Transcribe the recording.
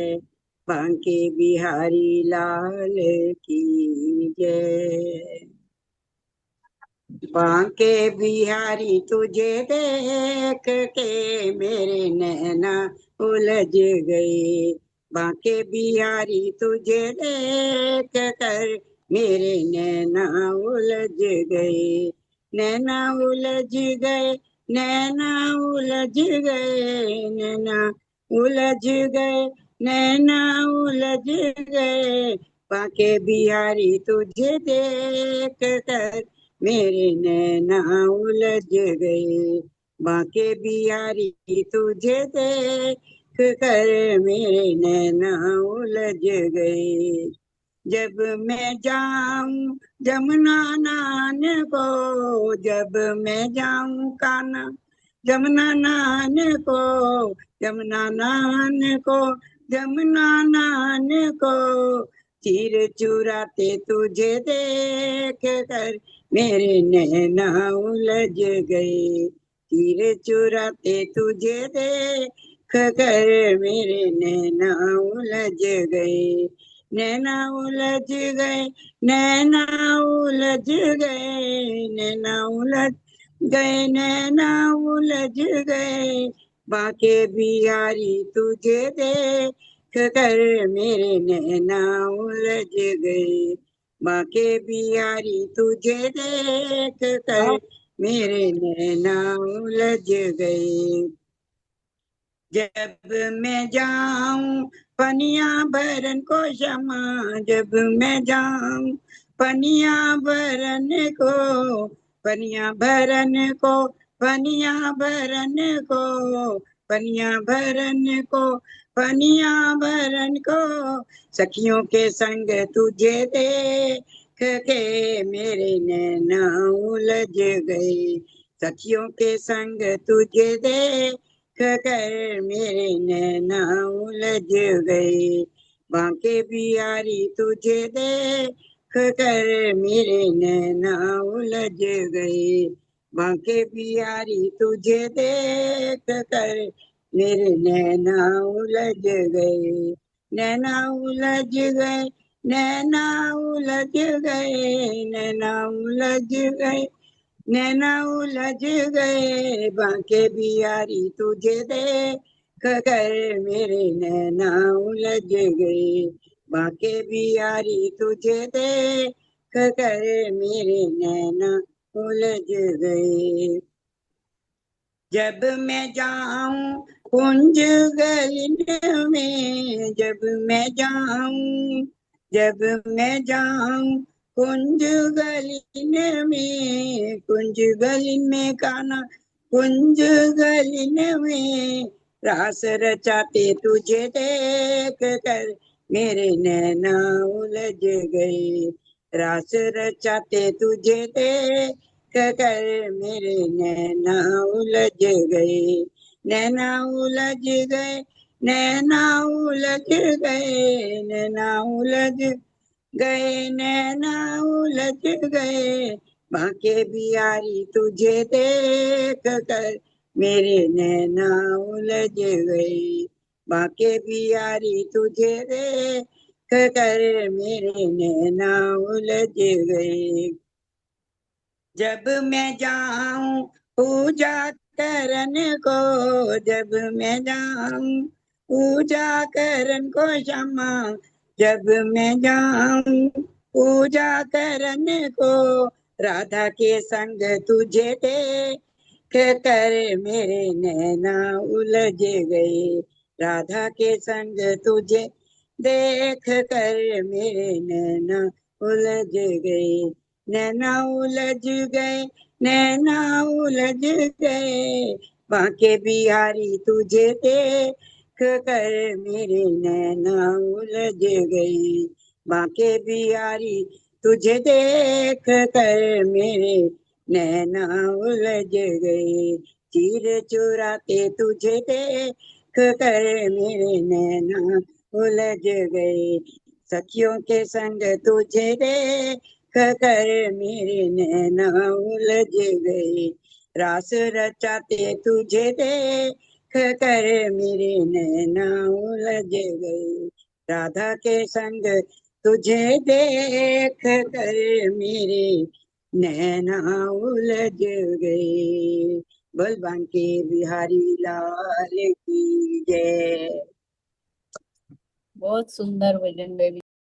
जय, बांके बिहारी लाल की जय। बांके बिहारी तुझे देख के मेरे नैना उलझ गए, बांके बिहारी तुझे देख कर मेरे नैना उलझ गए, नैना उलझ गए, नैना उलझ गए, नैना उलझ गए, नैना उलझ गए, बांके बिहारी तुझे देख कर मेरे नैना उलझ गए, बांके बिहारी तुझे देख कर मेरे नैना उलझ गए। जब मैं जाऊं जमुना नहान को, जब मैं जाऊं कान्हा जमुना नहान को, जमुना नहान को, जमुना नहान को, चीर चुराते तुझे देख कर मेरे नैना उलझ गए, चीर चुराते तुझे देख कर मेरे नैना उलझ गए, नैना उलझ गए, नैना उलझ गए, नैना उलझ गए, नैना उलझ गए, बांके बिहारी तुझे देख कर मेरे नैना उलझ गए, बांके बिहारी तुझे देख कर मेरे नैना उलझ गए। जब मैं जाऊं पनिया भरन को क्षमा, जब मैं जाऊं पनिया भरन को, पनिया भरन को, पनिया भरन को, पनिया भरन को, पनिया भरन को, सखियों के संग तुझे देख के मेरे नैना उलझ गए, सखियों के संग तुझे देख कर मेरे नैना उलझ गए, बांके बिहारी तुझे देख कर मेरे नैना उलझ गए, बांके बिहारी तुझे देख कर मेरे नैना उलझ गए, नैना उलझ गए, नैना उलझ गए, नैना उलझ गए, नैना उलझ गए, बांके बिहारी तुझे देख कर मेरे नैना उलझ गए, बांके बिहारी तुझे देख कर मेरे नैना उलझ गए। जब मैं जाऊं कुंज गलिन में, जब मैं जाऊं, जब मैं जाऊं कुंज गलिन में, कुंज गलिन में कान्हा, कुंज गलिन में, रास रचाते तुझे देख कर मेरे नैना उलझ गए, रास रचाते तुझे देख कर मेरे नैना उलझ गए, नैना उलझ गए, नैना उलझ गए, नैना उलझ गए, नैना उलझ गए, बांके बिहारी तुझे देख कर मेरे नैना उलझ गए, बांके बिहारी तुझे देख कर मेरे नैना उलझ गए। जब मैं जाऊं पूजा करन को, जब मैं जाऊं पूजा करन को क्षमा, जब मैं जाऊं पूजा करन को, राधा के संग तुझे देख कर मेरे नैना उलझ गए, राधा के संग तुझे देख कर मेरे नैना उलझ गए, नैना उलझ गए, नैना उलझ गए, बांके बिहारी तुझे देख कर मेरे नैना उलझ गए, बांके बिहारी तुझे देख कर मेरे नैना उलझ गए, चीर चुराते तुझे देख कर मेरे नैना उलझ गए, सखियों के संग तुझे देख कर मेरे नैना उलझ गए, रास रचाते तुझे देख कर मेरे नैना उलझ गए। राधा के संग तुझे देख कर मेरे नैना उलझ गए। बोल बांके बिहारी लाल की जय। बहुत सुंदर भजन बेबी।